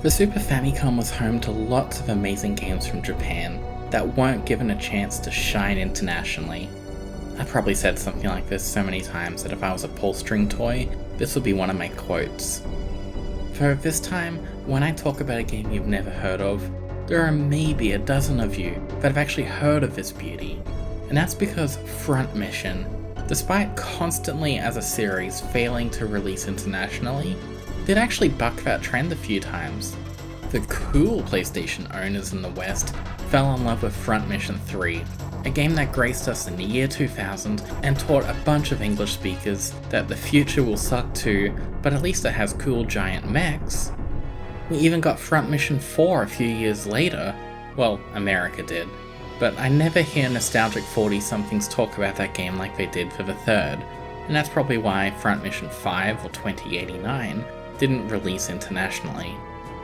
The Super Famicom was home to lots of amazing games from Japan that weren't given a chance to shine internationally. I've probably said something like this so many times that if I was a pull-string toy, this would be one of my quotes. For this time, when I talk about a game you've never heard of, there are maybe a dozen of you that have actually heard of this beauty, and that's because Front Mission, despite constantly as a series failing to release internationally, did actually buck that trend a few times. The cool PlayStation owners in the West fell in love with Front Mission 3, a game that graced us in the year 2000 and taught a bunch of English speakers that the future will suck too, but at least it has cool giant mechs. We even got Front Mission 4 a few years later, well, America did, but I never hear nostalgic 40-somethings talk about that game like they did for the third, and that's probably why Front Mission 5 or 2089 didn't release internationally.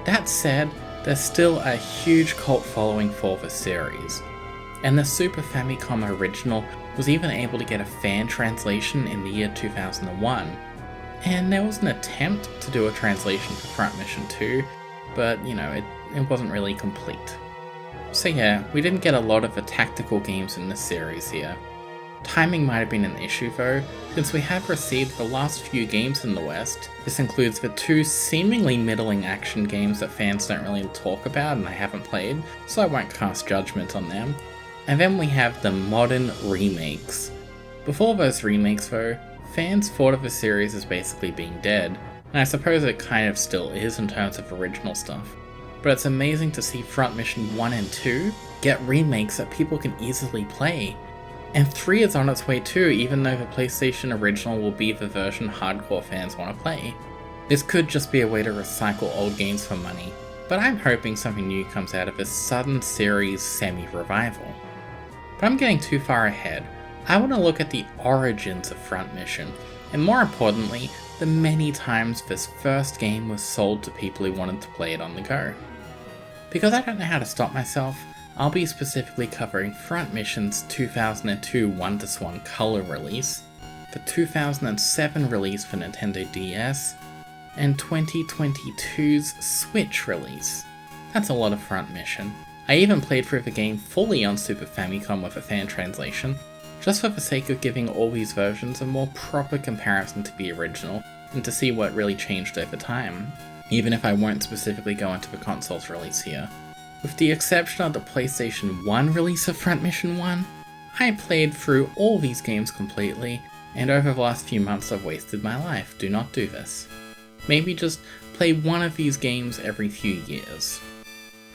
That said, there's still a huge cult following for the series, and the Super Famicom original was even able to get a fan translation in the year 2001, and there was an attempt to do a translation for Front Mission 2, but it wasn't really complete. So yeah, we didn't get a lot of the tactical games in this series here. Timing might have been an issue though, since we have received the last few games in the West. This includes the two seemingly middling action games that fans don't really talk about and I haven't played, so I won't cast judgment on them. And then we have the modern remakes. Before those remakes though, fans thought of the series as basically being dead, and I suppose it kind of still is in terms of original stuff. But it's amazing to see Front Mission 1 and 2 get remakes that people can easily play. And 3 is on its way too, even though the PlayStation original will be the version hardcore fans want to play. This could just be a way to recycle old games for money, but I'm hoping something new comes out of this sudden series semi-revival. But I'm getting too far ahead. I want to look at the origins of Front Mission, and more importantly, the many times this first game was sold to people who wanted to play it on the go. Because I don't know how to stop myself, I'll be specifically covering Front Mission's 2002 WonderSwan Color release, the 2007 release for Nintendo DS, and 2022's Switch release. That's a lot of Front Mission. I even played through the game fully on Super Famicom with a fan translation, just for the sake of giving all these versions a more proper comparison to the original, and to see what really changed over time, even if I won't specifically go into the console's release here. With the exception of the PlayStation 1 release of Front Mission 1, I played through all these games completely, and over the last few months I've wasted my life. Do not do this. Maybe just play one of these games every few years.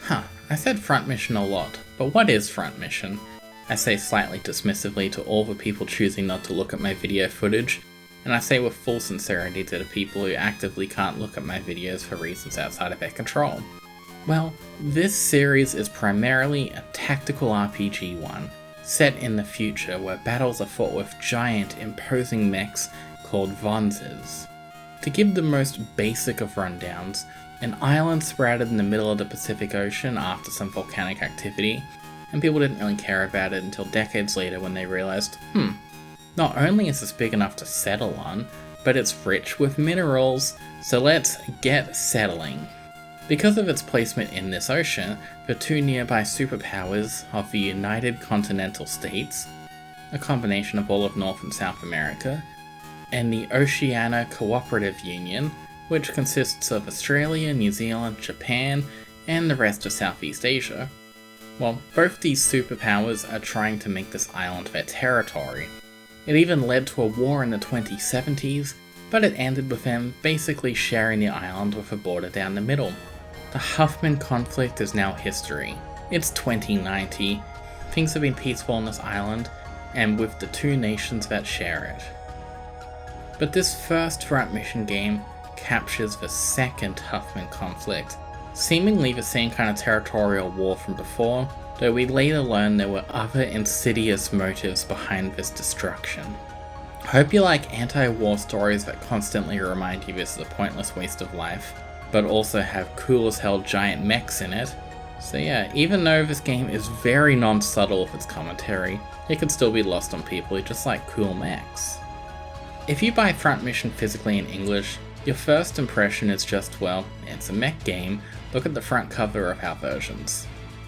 I said Front Mission a lot, but what is Front Mission? I say slightly dismissively to all the people choosing not to look at my video footage, and I say with full sincerity to the people who actively can't look at my videos for reasons outside of their control. Well, this series is primarily a tactical RPG one, set in the future where battles are fought with giant, imposing mechs called Vonzes. To give the most basic of rundowns, an island sprouted in the middle of the Pacific Ocean after some volcanic activity, and people didn't really care about it until decades later when they realized, not only is this big enough to settle on, but it's rich with minerals, so let's get settling. Because of its placement in this ocean, the two nearby superpowers of the United Continental States, a combination of all of North and South America, and the Oceania Cooperative Union, which consists of Australia, New Zealand, Japan, and the rest of Southeast Asia. Well, both these superpowers are trying to make this island their territory. It even led to a war in the 2070s, but it ended with them basically sharing the island with a border down the middle. The Huffman conflict is now history. It's 2090, things have been peaceful on this island, and with the two nations that share it. But this first Front Mission game captures the second Huffman conflict, seemingly the same kind of territorial war from before, though we later learn there were other insidious motives behind this destruction. I hope you like anti-war stories that constantly remind you this is a pointless waste of life, but also have cool as hell giant mechs in it. So yeah, even though this game is very non-subtle with its commentary, it can still be lost on people who just like cool mechs. If you buy Front Mission physically in English, Your first impression is just, well, it's a mech game, look at the front cover of our versions.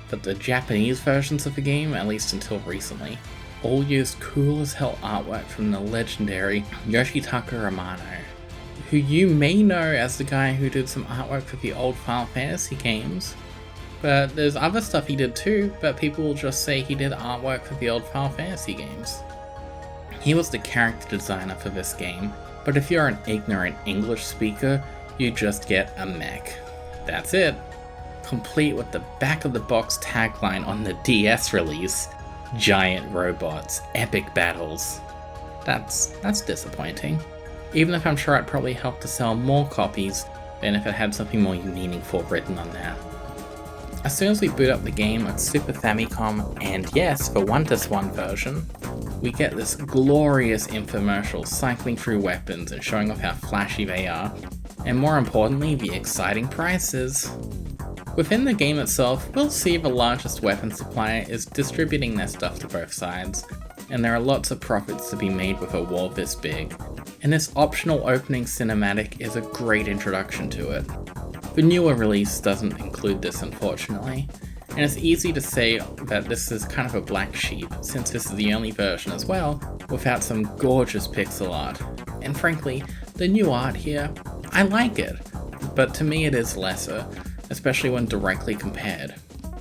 But the Japanese versions of the game, at least until recently, all used cool as hell artwork from the legendary Yoshitaka Amano, who you may know as the guy who did some artwork for the old Final Fantasy games. But there's other stuff he did too, but people will just say he did artwork for the old Final Fantasy games. He was the character designer for this game, but if you're an ignorant English speaker, you just get a mech. That's it. Complete with the back of the box tagline on the DS release, "Giant robots, epic battles." That's disappointing. Even if I'm sure it probably helped to sell more copies than if it had something more meaningful written on there. As soon as we boot up the game on Super Famicom, and yes, the WonderSwan version, we get this glorious infomercial cycling through weapons and showing off how flashy they are, and more importantly, the exciting prices. Within the game itself, we'll see the largest weapon supplier is distributing their stuff to both sides, and there are lots of profits to be made with a war this big, and this optional opening cinematic is a great introduction to it. The newer release doesn't include this, unfortunately, and it's easy to say that this is kind of a black sheep, since this is the only version as well, without some gorgeous pixel art. And frankly, the new art here, I like it, but to me it is lesser, especially when directly compared.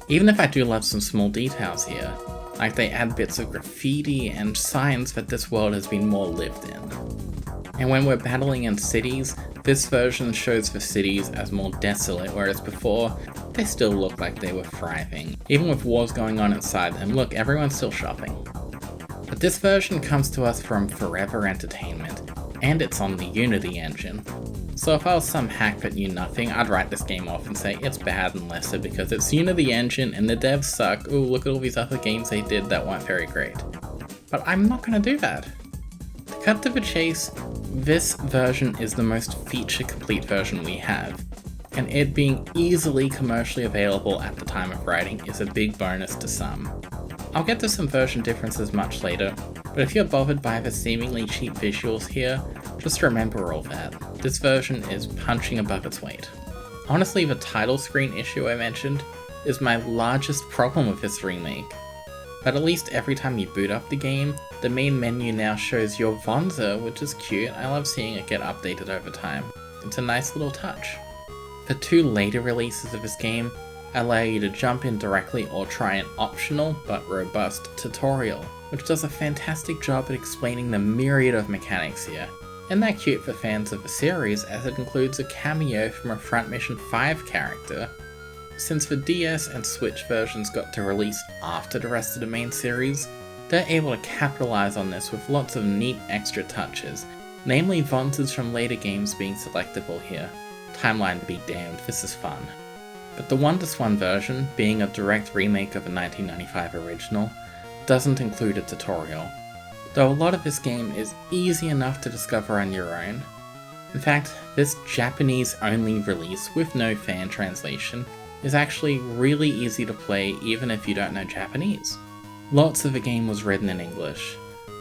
Even if I do love some small details here, like they add bits of graffiti and signs that this world has been more lived in. And when we're battling in cities, this version shows the cities as more desolate, whereas before, they still look like they were thriving. Even with wars going on inside them, look, everyone's still shopping. But this version comes to us from Forever Entertainment, and it's on the Unity engine. So if I was some hack that knew nothing, I'd write this game off and say it's bad and lesser because it's Unity engine and the devs suck, ooh look at all these other games they did that weren't very great. But I'm not gonna do that. To cut to the chase, this version is the most feature-complete version we have, and it being easily commercially available at the time of writing is a big bonus to some. I'll get to some version differences much later, but if you're bothered by the seemingly cheap visuals here, just remember all that. This version is punching above its weight. Honestly, the title screen issue I mentioned is my largest problem with this remake. But at least every time you boot up the game, the main menu now shows your Vonza, which is cute. I love seeing it get updated over time. It's a nice little touch. The two later releases of this game allow you to jump in directly or try an optional but robust tutorial, which does a fantastic job at explaining the myriad of mechanics here. And they're cute for fans of the series as it includes a cameo from a Front Mission 5 character. Since the DS and Switch versions got to release after the rest of the main series, they're able to capitalize on this with lots of neat extra touches, namely Vonzas from later games being selectable here. Timeline be damned, this is fun. But the WonderSwan version, being a direct remake of a 1995 original, doesn't include a tutorial, though a lot of this game is easy enough to discover on your own. In fact, this Japanese-only release with no fan translation is actually really easy to play even if you don't know Japanese. Lots of the game was written in English.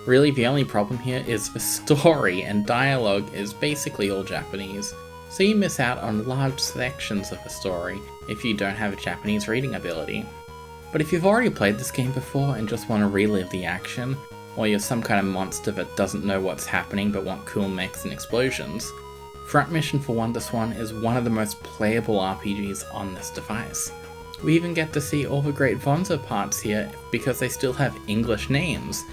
Really, the only problem here is the story and dialogue is basically all Japanese, so you miss out on large sections of the story if you don't have a Japanese reading ability. But if you've already played this game before and just want to relive the action, or you're some kind of monster that doesn't know what's happening but want cool mechs and explosions, Front Mission for WonderSwan is one of the most playable RPGs on this device. We even get to see all the great Vonza parts here because they still have English names,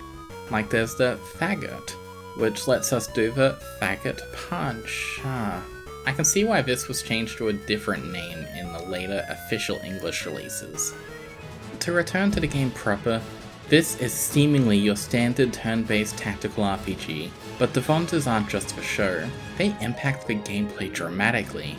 like there's the Faggot, which lets us do the Faggot Punch. I can see why this was changed to a different name in the later official English releases. To return to the game proper, this is seemingly your standard turn-based tactical RPG, but the Vonzas aren't just for show, they impact the gameplay dramatically.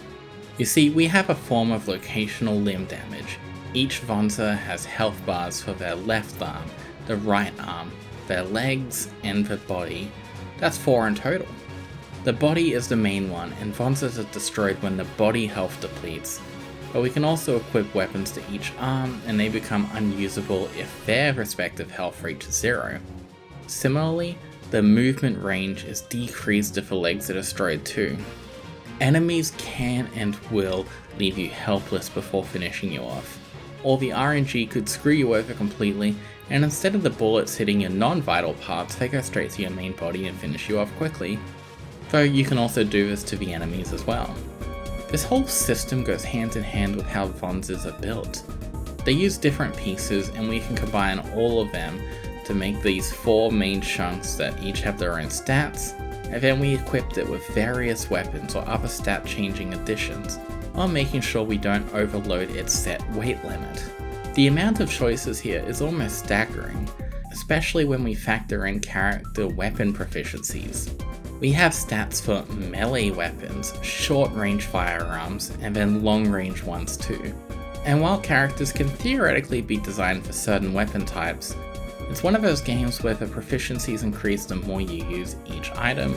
You see, we have a form of locational limb damage. Each Vonza has health bars for their left arm, the right arm, their legs, and the body. That's 4 in total. The body is the main one, and Vonzas are destroyed when the body health depletes, but we can also equip weapons to each arm, and they become unusable if their respective health reaches 0. Similarly, the movement range is decreased if the legs are destroyed too. Enemies can and will leave you helpless before finishing you off, or the RNG could screw you over completely, and instead of the bullets hitting your non-vital parts, they go straight to your main body and finish you off quickly. Though you can also do this to the enemies as well. This whole system goes hand in hand with how Vonzas are built. They use different pieces, and we can combine all of them to make these 4 main chunks that each have their own stats, and then we equipped it with various weapons or other stat changing additions, while making sure we don't overload its set weight limit. The amount of choices here is almost staggering, especially when we factor in character weapon proficiencies. We have stats for melee weapons, short range firearms, and then long range ones too. And while characters can theoretically be designed for certain weapon types, it's one of those games where the proficiencies increase the more you use each item,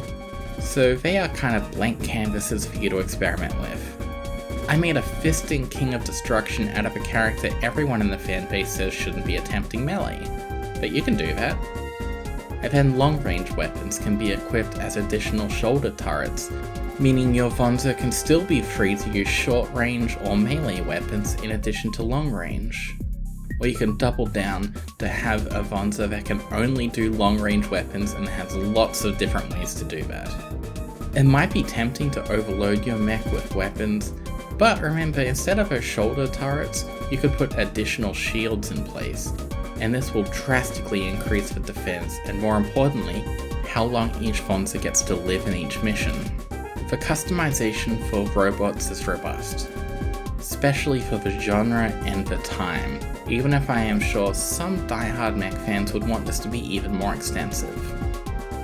so they are kind of blank canvases for you to experiment with. I made a fisting King of Destruction out of a character everyone in the fanbase says shouldn't be attempting melee, but you can do that. And then long range weapons can be equipped as additional shoulder turrets, meaning your Vonza can still be free to use short range or melee weapons in addition to long range. Or you can double down to have a Vonza that can only do long range weapons and has lots of different ways to do that. It might be tempting to overload your mech with weapons, but remember, instead of those shoulder turrets, you could put additional shields in place, and this will drastically increase the defense and, more importantly, how long each Vonza gets to live in each mission. The customization for robots is robust, especially for the genre and the time, even if I am sure some diehard mech fans would want this to be even more extensive.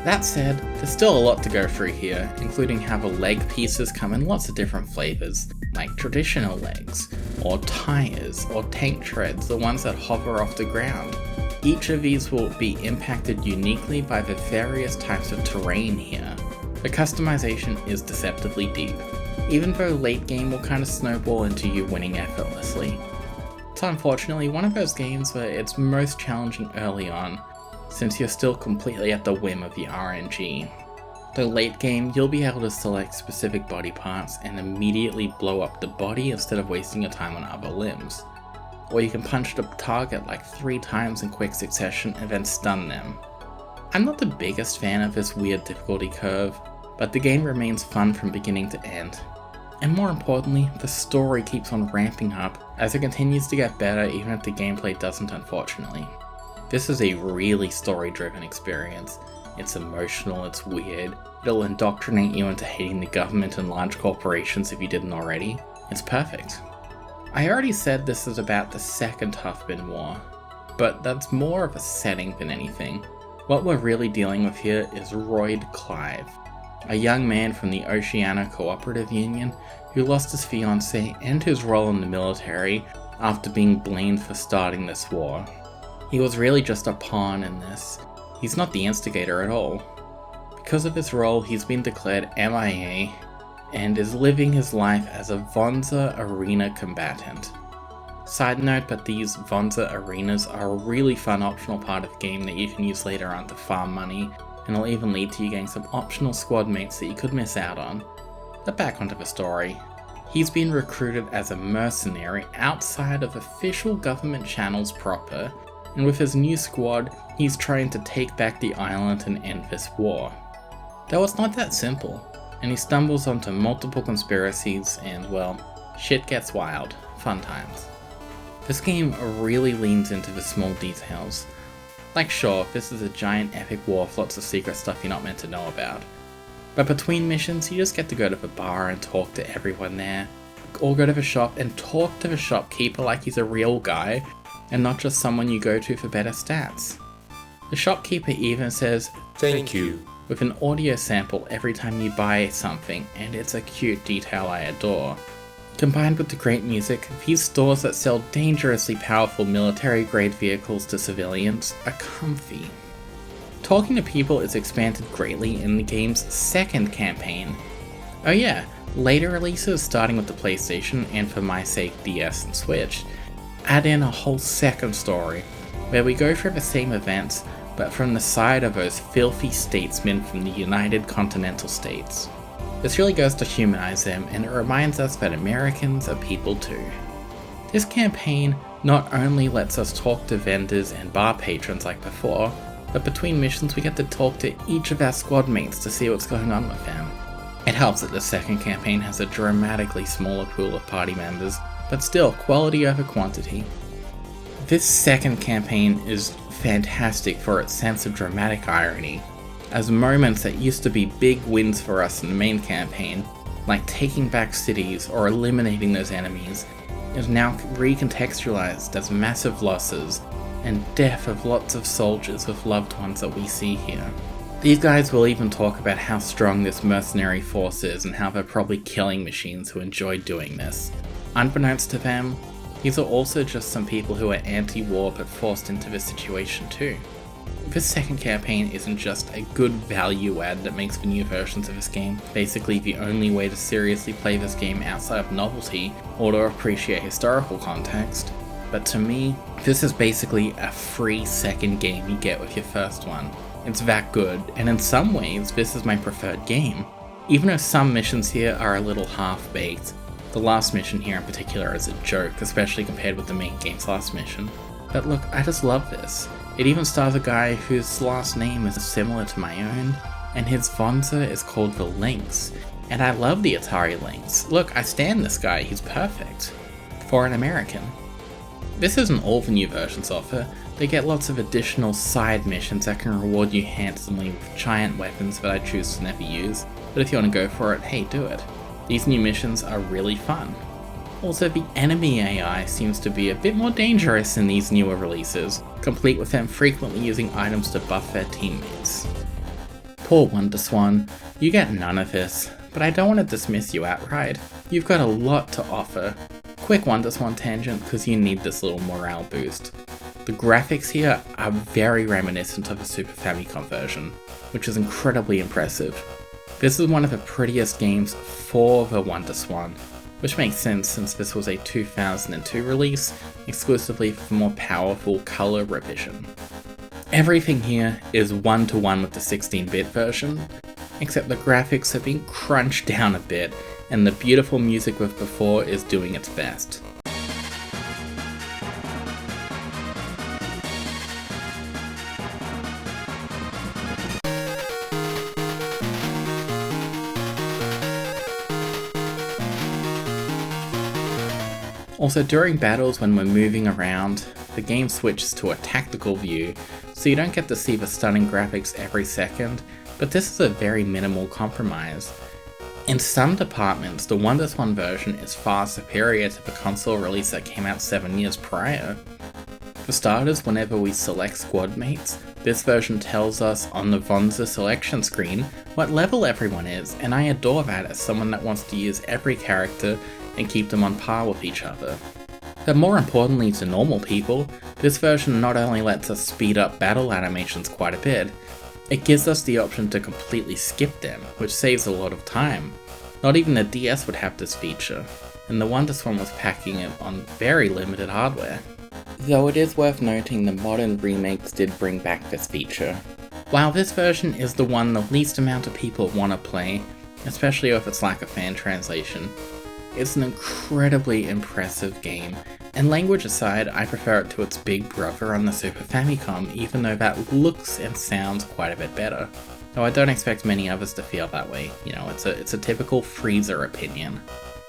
That said, there's still a lot to go through here, including how the leg pieces come in lots of different flavors, like traditional legs, or tires, or tank treads, the ones that hover off the ground. Each of these will be impacted uniquely by the various types of terrain here. The customization is deceptively deep, even though late game will kind of snowball into you winning effortlessly. It's unfortunately one of those games where it's most challenging early on, since you're still completely at the whim of the RNG. Though late game, you'll be able to select specific body parts and immediately blow up the body instead of wasting your time on other limbs. Or you can punch the target like 3 times in quick succession and then stun them. I'm not the biggest fan of this weird difficulty curve, but the game remains fun from beginning to end. And more importantly, the story keeps on ramping up as it continues to get better even if the gameplay doesn't, unfortunately. This is a really story-driven experience. It's emotional, it's weird, it'll indoctrinate you into hating the government and large corporations if you didn't already. It's perfect. I already said this is about the Second Huffman War, but that's more of a setting than anything. What we're really dealing with here is Royd Clive, a young man from the Oceania Cooperative Union who lost his fiancée and his role in the military after being blamed for starting this war. He was really just a pawn in this. He's not the instigator at all. Because of his role, he's been declared MIA and is living his life as a Vonza arena combatant. Side note, but these Vonza arenas are a really fun optional part of the game that you can use later on to farm money, and will even lead to you getting some optional squad mates that you could miss out on. But back onto the story. He's been recruited as a mercenary outside of official government channels proper, and with his new squad, he's trying to take back the island and end this war. Though it's not that simple, and he stumbles onto multiple conspiracies and, well, shit gets wild. Fun times. This game really leans into the small details. Like sure, this is a giant epic war with lots of secret stuff you're not meant to know about. But between missions, you just get to go to the bar and talk to everyone there, or go to the shop and talk to the shopkeeper like he's a real guy, and not just someone you go to for better stats. The shopkeeper even says, "Thank you," with an audio sample every time you buy something, and it's a cute detail I adore. Combined with the great music, these stores that sell dangerously powerful military-grade vehicles to civilians are comfy. Talking to people is expanded greatly in the game's second campaign. Oh yeah, later releases starting with the PlayStation, and for my sake DS and Switch, add in a whole second story, where we go through the same events, but from the side of those filthy statesmen from the United Continental States. This really goes to humanize them, and it reminds us that Americans are people too. This campaign not only lets us talk to vendors and bar patrons like before, but between missions we get to talk to each of our squad mates to see what's going on with them. It helps that the second campaign has a dramatically smaller pool of party members, but still quality over quantity. This second campaign is fantastic for its sense of dramatic irony, as moments that used to be big wins for us in the main campaign, like taking back cities or eliminating those enemies, is now recontextualized as massive losses and death of lots of soldiers with loved ones that we see here. These guys will even talk about how strong this mercenary force is and how they're probably killing machines who enjoy doing this. Unbeknownst to them, these are also just some people who are anti-war but forced into this situation too. This second campaign isn't just a good value add that makes the new versions of this game basically the only way to seriously play this game outside of novelty or to appreciate historical context, but to me, this is basically a free second game you get with your first one. It's that good, and in some ways this is my preferred game. Even though some missions here are a little half-baked, the last mission here in particular is a joke, especially compared with the main game's last mission. But look, I just love this. It even stars a guy whose last name is similar to my own, and his Vonza is called the Lynx, and I love the Atari Lynx. Look, I stand this guy, he's perfect. For an American. This isn't all the new versions offer. They get lots of additional side missions that can reward you handsomely with giant weapons that I choose to never use, but if you want to go for it, hey, do it. These new missions are really fun. Also, the enemy AI seems to be a bit more dangerous in these newer releases, complete with them frequently using items to buff their teammates. Poor WonderSwan, you get none of this, but I don't want to dismiss you outright. You've got a lot to offer. Quick WonderSwan tangent, because you need this little morale boost. The graphics here are very reminiscent of the Super Famicom version, which is incredibly impressive. This is one of the prettiest games for the WonderSwan, which makes sense since this was a 2002 release, exclusively for more powerful colour revision. Everything here is one-to-one with the 16-bit version, except the graphics have been crunched down a bit, and the beautiful music with before is doing its best. Also, during battles when we're moving around, the game switches to a tactical view, so you don't get to see the stunning graphics every second, but this is a very minimal compromise. In some departments, the WonderSwan version is far superior to the console release that came out 7 years prior. For starters, whenever we select squad mates, this version tells us on the Vonza selection screen what level everyone is, and I adore that as someone that wants to use every character and keep them on par with each other. But more importantly to normal people, this version not only lets us speed up battle animations quite a bit, it gives us the option to completely skip them, which saves a lot of time. Not even the DS would have this feature, and the WonderSwan was packing it on very limited hardware. Though it is worth noting the modern remakes did bring back this feature. While this version is the one the least amount of people want to play, especially if it's like a fan translation, it's an incredibly impressive game, and language aside, I prefer it to its big brother on the Super Famicom, even though that looks and sounds quite a bit better. Though I don't expect many others to feel that way, you know, it's a typical Freezer opinion.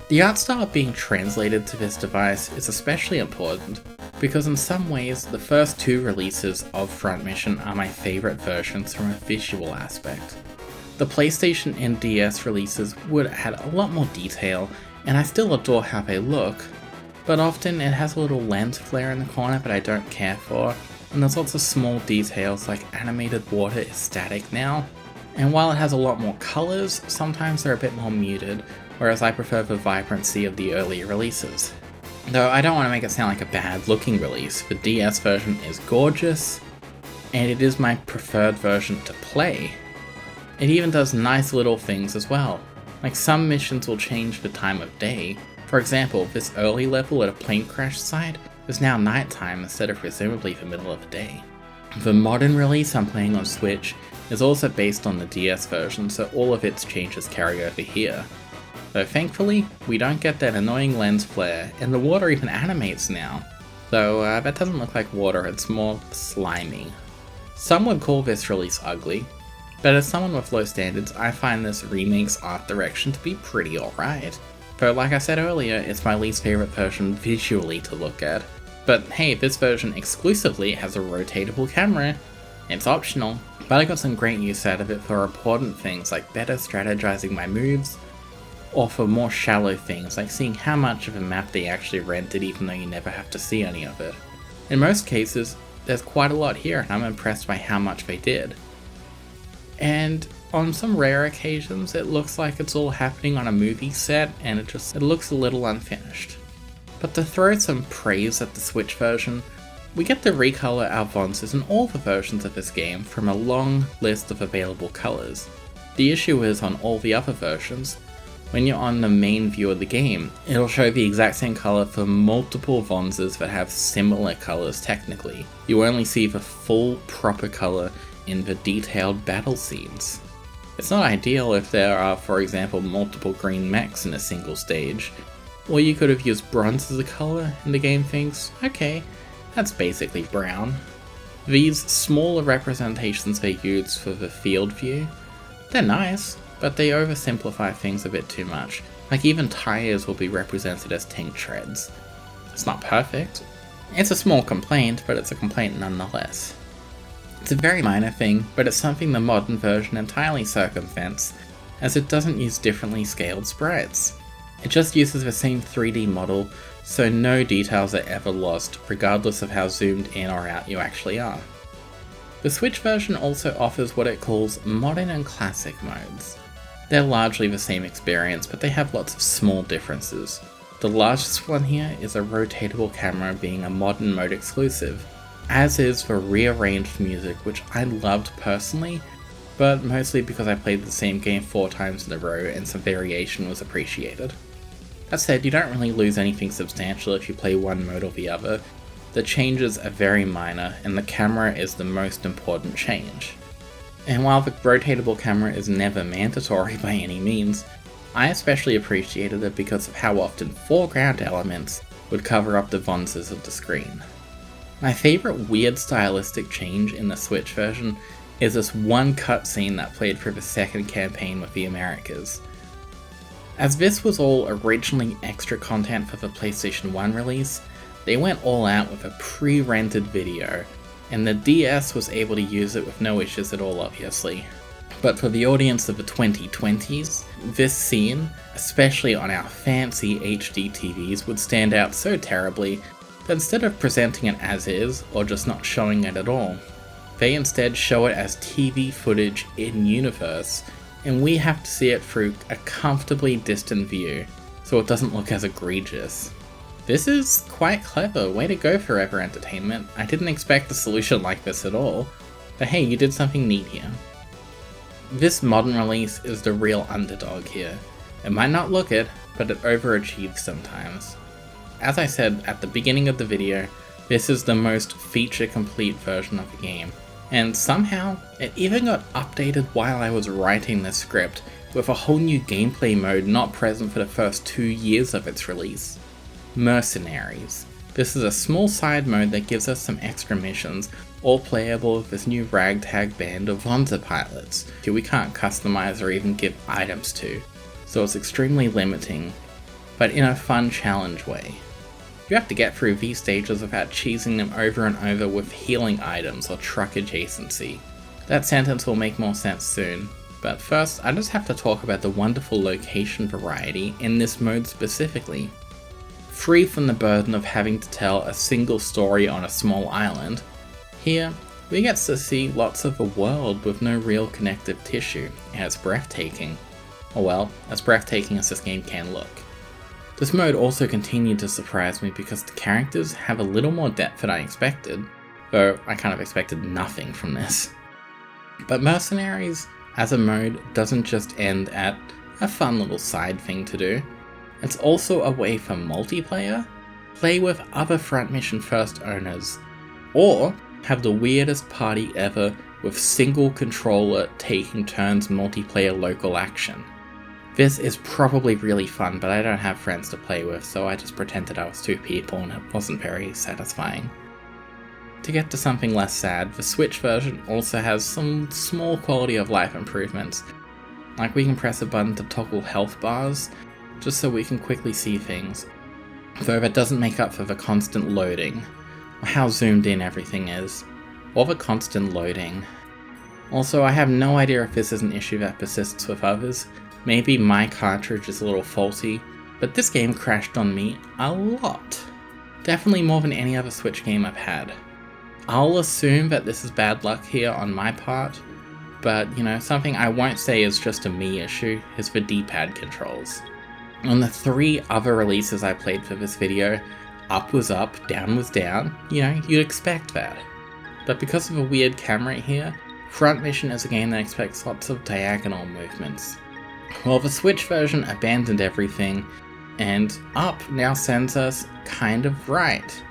The art style being translated to this device is especially important, because in some ways, the first two releases of Front Mission are my favourite versions from a visual aspect. The PlayStation and DS releases would add a lot more detail, and I still adore how they look, but often it has a little lens flare in the corner that I don't care for, and there's lots of small details like animated water is static now, and while it has a lot more colours, sometimes they're a bit more muted, whereas I prefer the vibrancy of the earlier releases. Though I don't want to make it sound like a bad looking release, the DS version is gorgeous, and it is my preferred version to play. It even does nice little things as well. Like some missions will change the time of day. For example, this early level at a plane crash site is now nighttime instead of presumably the middle of the day. The modern release I'm playing on Switch is also based on the DS version, so all of its changes carry over here. Though thankfully, we don't get that annoying lens flare, and the water even animates now. Though that doesn't look like water, it's more slimy. Some would call this release ugly, but as someone with low standards, I find this remake's art direction to be pretty alright. Though like I said earlier, it's my least favourite version visually to look at. But hey, this version exclusively has a rotatable camera. It's optional, but I got some great use out of it for important things like better strategizing my moves, or for more shallow things like seeing how much of a map they actually rendered even though you never have to see any of it. In most cases, there's quite a lot here and I'm impressed by how much they did. And on some rare occasions, it looks like it's all happening on a movie set and it looks a little unfinished. But to throw some praise at the Switch version, we get to recolor our Vonses in all the versions of this game from a long list of available colors. The issue is on all the other versions, when you're on the main view of the game, it'll show the exact same color for multiple Vonses that have similar colors technically. You only see the full proper color in the detailed battle scenes. It's not ideal if there are, for example, multiple green mechs in a single stage, or you could have used bronze as a color and the game thinks, okay, that's basically brown. These smaller representations they use for the field view, they're nice, but they oversimplify things a bit too much. Like even tires will be represented as tank treads. It's not perfect. It's a small complaint, but it's a complaint nonetheless. It's a very minor thing, but it's something the modern version entirely circumvents, as it doesn't use differently scaled sprites. It just uses the same 3D model, so no details are ever lost, regardless of how zoomed in or out you actually are. The Switch version also offers what it calls modern and classic modes. They're largely the same experience, but they have lots of small differences. The largest one here is a rotatable camera being a modern mode exclusive, as is for rearranged music, which I loved personally, but mostly because I played the same game 4 times in a row and some variation was appreciated. That said, you don't really lose anything substantial if you play one mode or the other. The changes are very minor, and the camera is the most important change. And while the rotatable camera is never mandatory by any means, I especially appreciated it because of how often foreground elements would cover up the Vonses of the screen. My favourite weird stylistic change in the Switch version is this one cutscene that played through the second campaign with the Americas. As this was all originally extra content for the PlayStation 1 release, they went all out with a pre-rendered video, and the DS was able to use it with no issues at all obviously. But for the audience of the 2020s, this scene, especially on our fancy HD TVs, would stand out so terribly that instead of presenting it as is, or just not showing it at all, they instead show it as TV footage in-universe, and we have to see it through a comfortably distant view, so it doesn't look as egregious. This is quite clever, way to go Forever Entertainment. I didn't expect a solution like this at all, but hey, you did something neat here. This modern release is the real underdog here. It might not look it, but it overachieves sometimes. As I said at the beginning of the video, this is the most feature-complete version of the game, and somehow it even got updated while I was writing this script, with a whole new gameplay mode not present for the first 2 years of its release. Mercenaries. This is a small side mode that gives us some extra missions, all playable with this new ragtag band of Vonza pilots, who we can't customize or even give items to, so it's extremely limiting, but in a fun challenge way. You have to get through these stages without cheesing them over and over with healing items or truck adjacency. That sentence will make more sense soon, but first I just have to talk about the wonderful location variety in this mode specifically. Free from the burden of having to tell a single story on a small island, here we get to see lots of a world with no real connective tissue, and it's breathtaking. Or well, as breathtaking as this game can look. This mode also continued to surprise me because the characters have a little more depth than I expected, though I kind of expected nothing from this. But Mercenaries, as a mode, doesn't just end at a fun little side thing to do. It's also a way for multiplayer, play with other front mission first owners, or have the weirdest party ever with single controller taking turns multiplayer local action. This is probably really fun, but I don't have friends to play with, so I just pretended I was two people and it wasn't very satisfying. To get to something less sad, the Switch version also has some small quality of life improvements. Like we can press a button to toggle health bars, just so we can quickly see things, though that doesn't make up for the constant loading, or how zoomed in everything is, or the constant loading. Also, I have no idea if this is an issue that persists with others. Maybe my cartridge is a little faulty, but this game crashed on me a lot. Definitely more than any other Switch game I've had. I'll assume that this is bad luck here on my part, but something I won't say is just a me issue is the D-pad controls. On the 3 other releases I played for this video, up was up, down was down, you'd expect that. But because of a weird camera here, Front Mission is a game that expects lots of diagonal movements. Well, the Switch version abandoned everything, and up now sends us kind of right,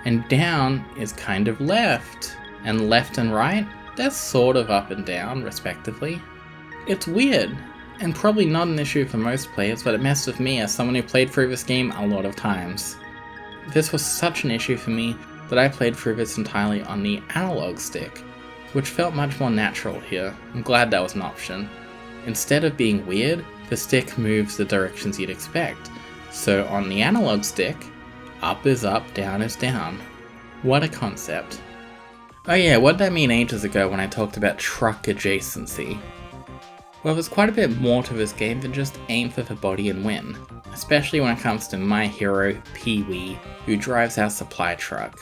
and down is kind of left, and left and right, they're sort of up and down, respectively. It's weird, and probably not an issue for most players, but it messed with me as someone who played through this game a lot of times. This was such an issue for me that I played through this entirely on the analog stick, which felt much more natural here. I'm glad that was an option. Instead of being weird, the stick moves the directions you'd expect. So on the analog stick, up is up, down is down. What a concept. Oh yeah, what did I mean ages ago when I talked about truck adjacency? Well, there's quite a bit more to this game than just aim for the body and win, especially when it comes to my hero, Pee-wee, who drives our supply truck.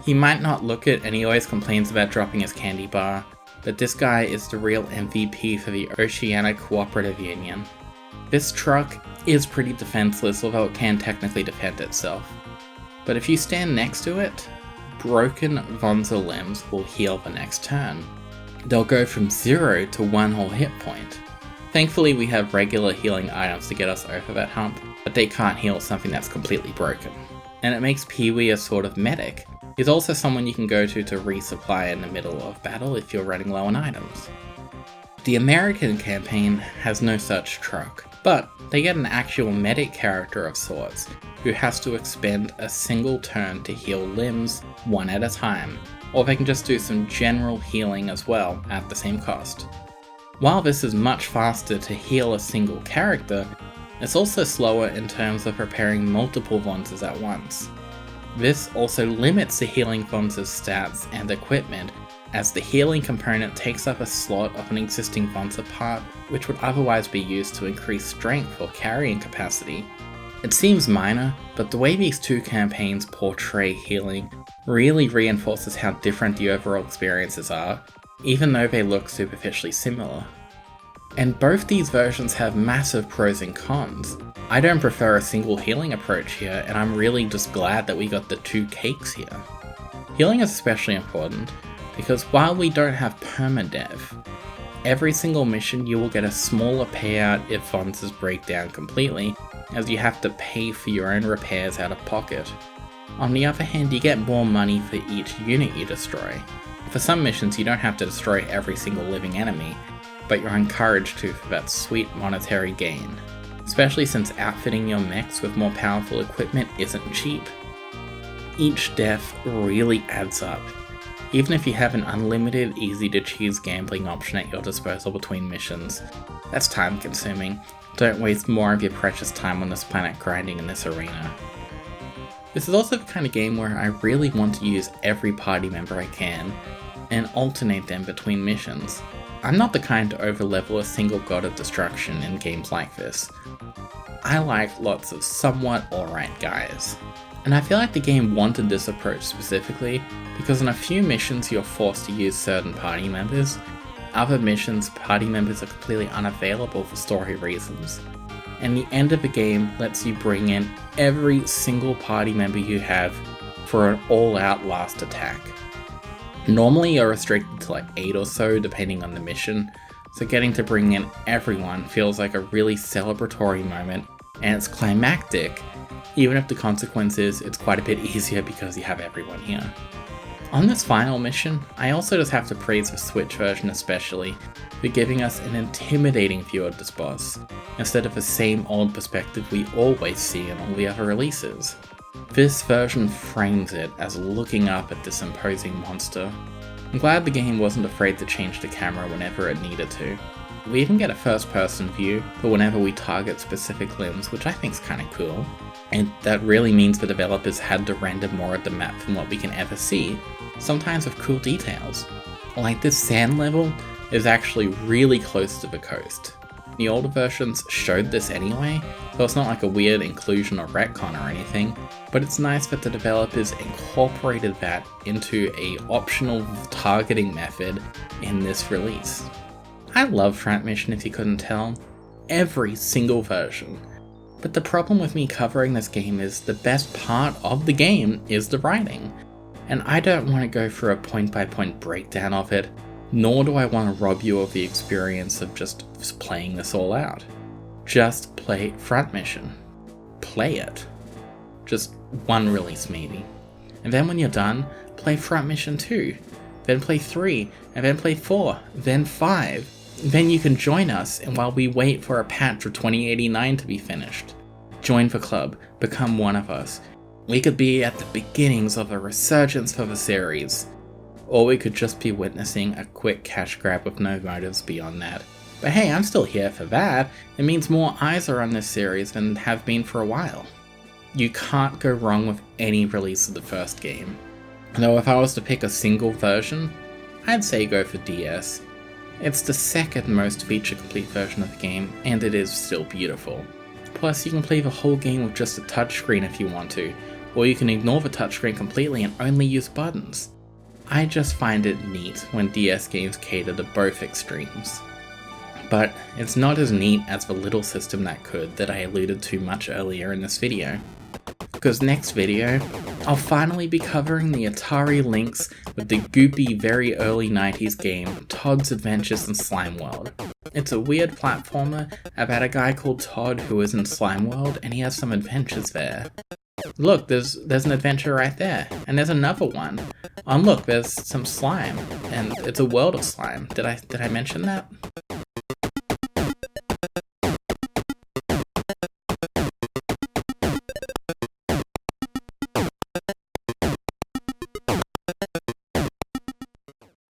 He might not look it and he always complains about dropping his candy bar, but this guy is the real MVP for the Oceanic Cooperative Union. This truck is pretty defenseless, although it can technically defend itself. But if you stand next to it, broken Vonza limbs will heal the next turn. They'll go from 0 to 1 whole hit point. Thankfully we have regular healing items to get us over that hump, but they can't heal something that's completely broken. And it makes Pee-wee a sort of medic. He's also someone you can go to resupply in the middle of battle if you're running low on items. The American campaign has no such truck, but they get an actual medic character of sorts, who has to expend a single turn to heal limbs one at a time, or they can just do some general healing as well at the same cost. While this is much faster to heal a single character, it's also slower in terms of preparing multiple Vonzas at once. This also limits the healing Vonza's stats and equipment, as the healing component takes up a slot of an existing Vonza part, which would otherwise be used to increase strength or carrying capacity. It seems minor, but the way these two campaigns portray healing really reinforces how different the overall experiences are, even though they look superficially similar. And both these versions have massive pros and cons. I don't prefer a single healing approach here, and I'm really just glad that we got the 2 cakes here. Healing is especially important, because while we don't have permadeath, every single mission you will get a smaller payout if Vonzas break down completely, as you have to pay for your own repairs out of pocket. On the other hand, you get more money for each unit you destroy. For some missions you don't have to destroy every single living enemy, but you're encouraged to for that sweet monetary gain, especially since outfitting your mechs with more powerful equipment isn't cheap. Each death really adds up, even if you have an unlimited, easy to choose gambling option at your disposal between missions. That's time consuming. Don't waste more of your precious time on this planet grinding in this arena. This is also the kind of game where I really want to use every party member I can, and alternate them between missions. I'm not the kind to overlevel a single god of destruction in games like this. I like lots of somewhat alright guys. And I feel like the game wanted this approach specifically, because in a few missions you're forced to use certain party members. Other missions, party members are completely unavailable for story reasons. And the end of the game lets you bring in every single party member you have for an all-out last attack. Normally you're restricted to like 8 or so depending on the mission, so getting to bring in everyone feels like a really celebratory moment, and it's climactic, even if the consequence is it's quite a bit easier because you have everyone here. On this final mission, I also just have to praise the Switch version especially for giving us an intimidating view of this boss, instead of the same old perspective we always see in all the other releases. This version frames it as looking up at this imposing monster. I'm glad the game wasn't afraid to change the camera whenever it needed to. We even get a first-person view for whenever we target specific limbs, which I think is kinda cool. And that really means the developers had to render more of the map from what we can ever see, sometimes with cool details. Like this sand level is actually really close to the coast. The older versions showed this anyway, so it's not like a weird inclusion or retcon or anything, but it's nice that the developers incorporated that into a optional targeting method in this release. I love Front Mission if you couldn't tell, every single version. But the problem with me covering this game is the best part of the game is the writing, and I don't want to go through a point-by-point breakdown of it, nor do I want to rob you of the experience of just playing this all out. Just play Front Mission. Play it. Just one release maybe. And then when you're done, play Front Mission 2, then play 3, and then play 4, then 5. Then you can join us, and while we wait for a patch of 2089 to be finished. Join the club, become one of us. We could be at the beginnings of a resurgence for the series. Or we could just be witnessing a quick cash grab with no motives beyond that. But hey, I'm still here for that. It means more eyes are on this series than have been for a while. You can't go wrong with any release of the first game. Though if I was to pick a single version, I'd say go for DS. It's the second most feature-complete version of the game, and it is still beautiful. Plus, you can play the whole game with just a touchscreen if you want to, or you can ignore the touchscreen completely and only use buttons. I just find it neat when DS games cater to both extremes. But it's not as neat as the little system that could that I alluded to much earlier in this video. Because next video, I'll finally be covering the Atari links with the goopy very early 90s game Todd's Adventures in Slime World. It's a weird platformer about a guy called Todd who is in Slime World and he has some adventures there. Look, there's an adventure right there, and there's another one. Oh, and look, there's some slime, and it's a world of slime. Did I mention that?